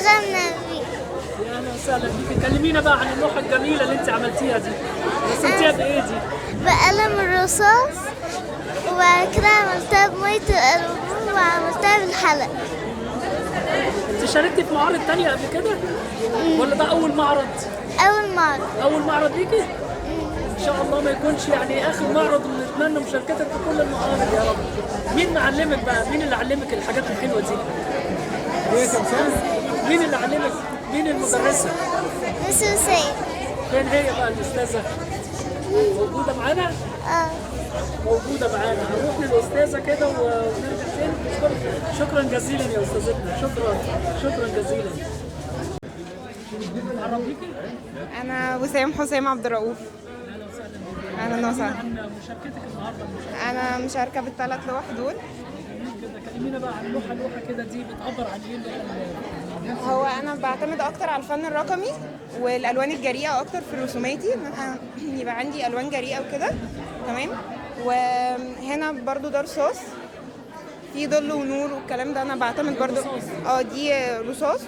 غنى بيه. يا اهلا وسهلا بيك. كلمينا بقى عن اللوحه الجميله اللي انت عملتيها دي. رسمتيها بايه دي؟ بقلم الرصاص، وبعد كده عملتها بمية القلم وعملتها بالحلق. انت شاركتي في معارض تانية قبل كده؟ ولا ده اول معرض؟ أول مرة. اول معرض ليكي؟ ان شاء الله ما يكونش يعني اخر معرض، ونتمنى مشاركتك في كل المعارض يا رب. مين معلمك بقى؟ مين اللي علمك الحاجات الحلوه دي؟ مين اللي علمك؟ مين المدرسه؟ مس حسين. فين هي بقى الاستاذه؟ موجوده معانا؟ موجوده معانا. هنروح للاستاذه كده ونرجع تاني. شكرا جزيلا يا استاذتنا. شكرا جزيلا. عربيكي؟ أنا وسام حسام عبد الرؤوف. أهلا وسهلا. عن مشاركتك النهارده. أنا مشاركة بالثلاث لوح دول. كلمينا بقى عن لوحه كده دي بتعبر عن ايه؟ هو أنا بعتمد أكتر على الفن الرقمي والألوان الجريئة أكتر في رسوماتي، إن أنا يبقى عندي ألوان جريئة وكده. تمام. وهنا برضو ده رصاص، في ظل ونور والكلام ده. أنا بعتمد برضو دي رصاص،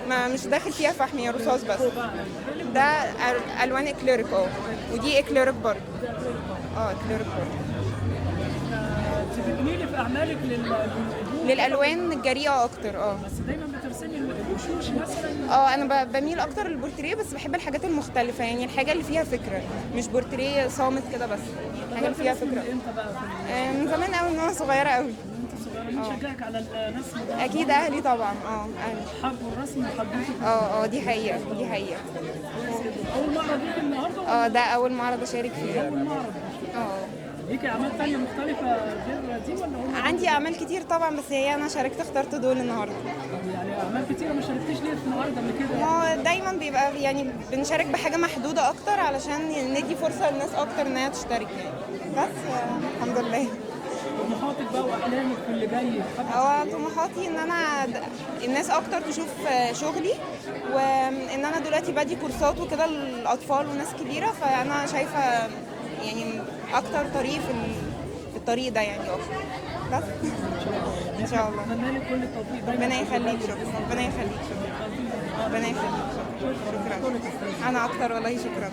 ما مش داخل فيها فحم، هي رصاص بس. ده ألوان إكليريك ودي إكليريك برضو. إكليريك برضو. بتميلي في اعمالك للالوان الجريئه اكتر. بس دايما بترسمي الوشوش مثلا؟ انا بميل اكتر للبورتريه، بس بحب الحاجات المختلفه، يعني الحاجه اللي فيها فكره، مش بورتريه صامت كده بس، حاجه اللي فيها فكره. امتى بقى من زمان قوي، من وانا صغيره قوي. مين شجعك على الرسم ده؟ اكيد اهلي طبعا. اهلي حبوا الرسم وحبيته. دي حقيقه. اول معرض ليك النهارده؟ ده اول معرض اشارك فيه. اول معرض. ليكي اعمال تانية مختلفه غير دي ولا هو؟ عندي اعمال كتير طبعا، بس هي انا شاركت اخترت دول النهارده. يعني اعمال كتيره ما شاركتيش ليه في معارض قبل كده؟ ما هو دايما بيبقى يعني بنشارك بحاجه محدوده اكتر، علشان ندي فرصه للناس اكتر ان هي تشترك يعني. بس الحمد لله. طموحاتك بقى واحلامك في اللي جاي؟ هو طموحاتي ان انا الناس اكتر تشوف شغلي، وان انا دلوقتي بدي كورسات وكده للاطفال وناس كبيره، فانا شايفه يعني اكتر طريق في الطريق ده يعني اكتر. بس ان شاء الله. اتمنى لك كل التوفيق. ربنا يخليك. ربنا يخليك. شكرا. انا اكتر والله. شكرا.